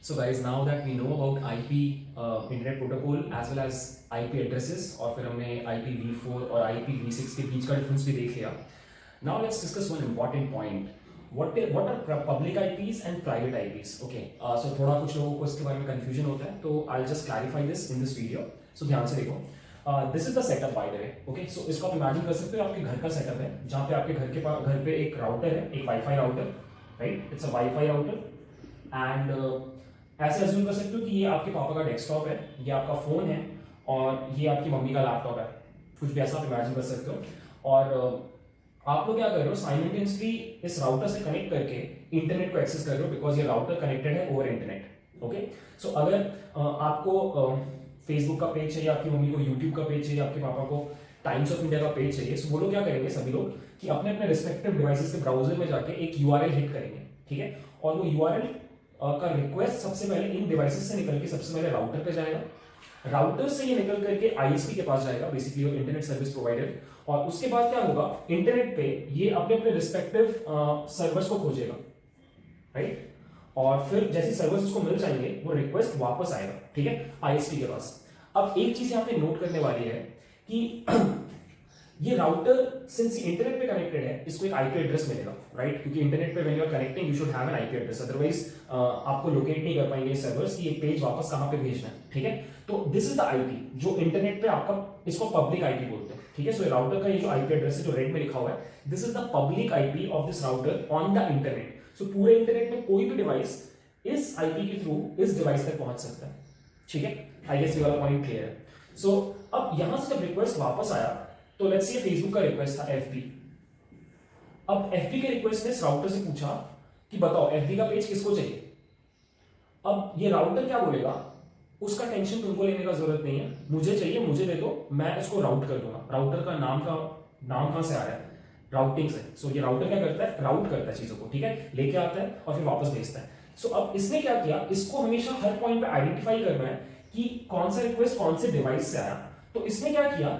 So guys, now that we know about IP internet protocol as well as IP addresses और फिर हमने IPv4 और IPv6 के बीच का डिफरेंस भी देख लिया. Now let's discuss one important point. What are public IPs and private IPs? Okay, so थोड़ा कुछ लोगों को इसके बारे में confusion होता है, तो I'll just clarify this in this video. So ध्यान से देखो. This is the setup by the way. Okay, so इसको आप imagine कर सकते हो आपके घर का setup है, जहाँ पे आपके घर पे एक router है, एक Wi-Fi router, right? It's a Wi-Fi router and ऐसे अज्यूम कर सकते हो कि ये आपके पापा का डेस्कटॉप है, ये आपका फोन है और ये आपकी मम्मी का लैपटॉप है, कुछ भी ऐसा आप इमेजिन कर सकते हो. और आप लोग क्या कर रहे हो, साइमल्टेनियसली इस राउटर से कनेक्ट करके इंटरनेट को एक्सेस कर रहे हो बिकॉज ये राउटर कनेक्टेड है ओवर इंटरनेट. ओके, सो अगर आपको फेसबुक का पेज चाहिए, आपकी मम्मी को यूट्यूब का पेज चाहिए, आपके पापा को टाइम्स ऑफ इंडिया का पेज चाहिए, सो वो लोग क्या करेंगे, सभी लोग कि अपने अपने रिस्पेक्टिव डिवाइसेस के ब्राउजर में जाके एक यूआरएल हिट करेंगे. ठीक है, और वो यूआरएल का रिक्वेस्ट सबसे पहले इन डिवाइसेस से निकल के सबसे पहले राउटर पे जाएगा, राउटर से ये निकल करके आईएसपी के पास जाएगा, बेसिकली इंटरनेट सर्विस प्रोवाइडर, और उसके बाद क्या होगा, इंटरनेट पे ये अपने अपने रिस्पेक्टिव सर्वर्स को खोजेगा, राइट. और फिर जैसे सर्वर्स उसको मिल जाएंगे वो रिक्वेस्ट वापस आएगा, ठीक है, आईएसपी के पास. अब एक चीज यहाँ पे नोट करने वाली है कि ये राउटर सिंस इंटरनेट पे कनेक्टेड है, इसको एक आईपी एड्रेस मिलेगा, राइट, क्योंकि इंटरनेट पे when you are connecting you should have an IP address, otherwise आपको लोकेट नहीं कर पाएंगे सर्वर्स कि ये पेज वापस कहां पे भेजना है. ठीक है, तो दिस इज द आईपी जो इंटरनेट पे आपका, इसको पब्लिक आईपी बोलते हैं. ठीक है, सो राउटर का ये जो आईपी एड्रेस है जो रेड में लिखा हुआ है, this is the public IP of this router on the internet. So पूरे इंटरनेट में कोई भी डिवाइस इस आईपी के थ्रू इस डिवाइस तक पहुंच सकता है. ठीक है, आई गेस ये वाला पॉइंट क्लियर है. सो अब यहां से जब रिक्वेस्ट वापस आया तो लेट्स से फेसबुक का रिक्वेस्ट था एफबी. अब एफबी के रिक्वेस्ट ने इस राउटर से पूछा कि बताओ एफबी का पेज किसको चाहिए. अब ये राउटर क्या बोलेगा, उसका टेंशन तुमको लेने का जरूरत नहीं है, मुझे चाहिए, मुझे दे दो, मैं इसको राउट कर दूंगा. राउटर का नाम कहां से आ रहा है, राउटिंग से. सो ये राउटर क्या करता है, राउट करता है चीजों को, ठीक है, लेके आता है और फिर वापस भेजता है. सो अब इसने क्या किया, इसको हमेशा हर पॉइंट पे आइडेंटिफाई करना है कि कौन सा रिक्वेस्ट कौन से डिवाइस से आया. तो इसने क्या किया,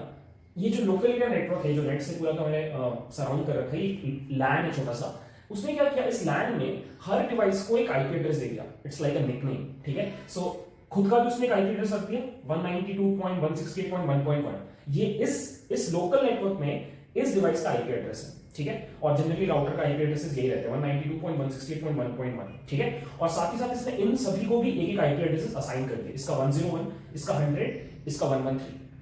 ये जो लोकल एरिया नेटवर्क है जो नेट से पूरा का मैंने सराउंड कर रखा है, ये लैन है छोटा सा, उसने क्या किया, इस लैन में हर डिवाइस को एक आईपी एड्रेस दे दिया. It's like a nickname. ठीक है, सो खुद का भी उसने एक आईपी एड्रेस रख दिया 192.168.1.1. ये इस लोकल नेटवर्क में इस डिवाइस का आईपी एड्रेस है. ठीक है, और जनरली राउटर का आईपी एड्रेस यही रहते हैं 192.168.1.1. ठीक है, और साथ ही साथ इसने इन सभी को भी एक एक आईपी एड्रेस असाइन कर दिए, इसका 101, इसका 100, इसका 113.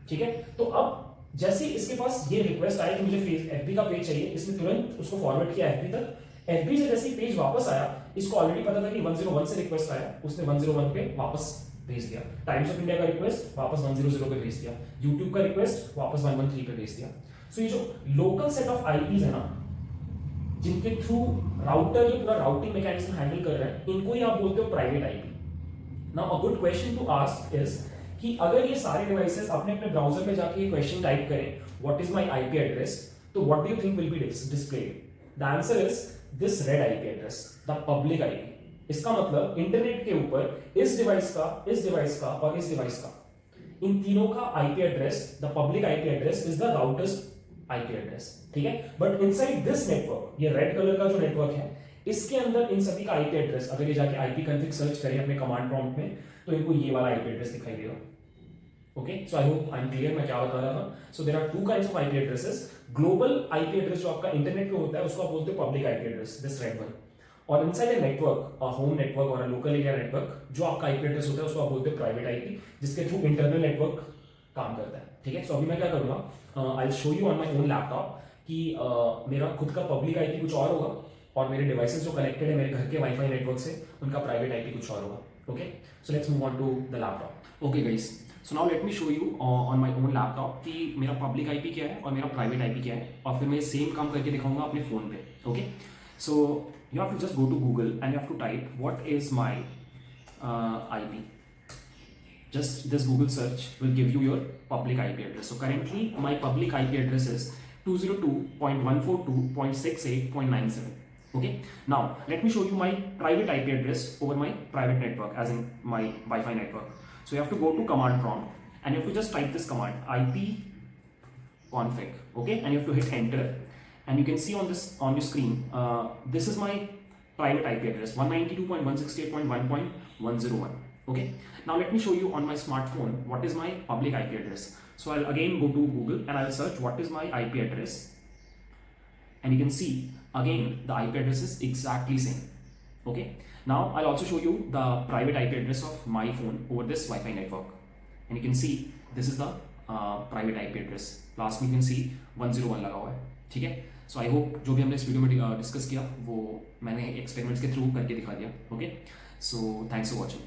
ठीक है, तो अब जैसे इसके पास ये रिक्वेस्ट आई कि मुझे एफबी का पेज चाहिए, इसने तुरंत उसको फॉरवर्ड किया एफबी तक. एफबी से जैसे पेज वापस आया, इसको ऑलरेडी पता था कि 101 से रिक्वेस्ट आया, उसने 101 पे वापस भेज दिया. टाइम्स ऑफ इंडिया का रिक्वेस्ट वापस 100 पे भेज दिया, यूट्यूब का रिक्वेस्ट वापस 113 पे भेज दिया. सो ये जो लोकल सेट ऑफ आईपीज है ना, जिनके थ्रू राउटर ये पूरा राउटिंग मैकेनिज्म हैंडल कर रहा है, इनको ही आप बोलते हो private IP. Now a good question to ask is कि अगर ये सारे डिवाइसेस अपने अपने ब्राउजर में जाके ये क्वेश्चन टाइप करें, what is my IP address, तो what do you think will be displayed. The answer is this red IP address, the public IP. इसका मतलब इंटरनेट के ऊपर इस डिवाइस का और इस डिवाइस का, इन तीनों का IP address, the public IP address is the routers IP address. ठीक है, बट इनसाइड दिस नेटवर्क, ये रेड कलर का जो नेटवर्क है, इसके अंदर इन सभी का आईपी एड्रेस, अगर ये जाके आईपी कॉन्फ़िग सर्च करें अपने कमांड प्रॉम्प्ट में, तो इनको ये वाला आईपी एड्रेस दिखाई देगा. Okay, so I hope I am clear मैं क्या बता रहा था. So there are two kinds of IP addresses. Global IP address जो आपका इंटरनेट पे होता है उसको आप बोलते हो public IP address, this red one. और inside a network, a home network और अ लोकल एरिया नेटवर्क, जो आपका आईपी एड्रेस होता है उसको आप बोलते हो प्राइवेट आईपी, जिसके थ्रू इंटरनल नेटवर्क काम करता है. ठीक है, सो अभी मैं क्या करूंगा, I will show you on my own laptop कि मेरा खुद का पब्लिक आईपी कुछ और होगा और मेरे डिवाइसेस जो कनेक्टेड है मेरे घर के वाईफाई नेटवर्क से, उनका प्राइवेट आईपी कुछ और होगा. Okay, so let's move on to the laptop. Okay guys, so now let me show you on my own laptop कि मेरा पब्लिक आईपी क्या है और मेरा प्राइवेट आईपी क्या है, और फिर मैं सेम काम करके दिखाऊंगा अपने फोन पे. Okay, so you have to just go to Google and you have to type what is my IP. Just this Google search will give you your public IP address. So currently my public IP address is 202.142.68.97. Okay. Now let me show you my private IP address over my private network, as in my Wi-Fi network. So you have to go to command prompt and you have to just type this command ipconfig. Okay, and you have to hit enter, and you can see on your screen this is my private IP address 192.168.1.101. Okay, now let me show you on my smartphone what is my public IP address. So I'll again go to Google and I'll search what is my IP address, and you can see again the IP address is exactly same. Okay, now I'll also show you the private IP address of my phone over this Wi-Fi network, and you can see this is the private IP address. Last में you can see 101 लगा हुआ है. ठीक है, सो I hope जो भी हमने इस वीडियो में डिस्कस किया वो मैंने एक्सपेरिमेंट्स के थ्रू करके दिखा दिया. Okay, so thanks for watching.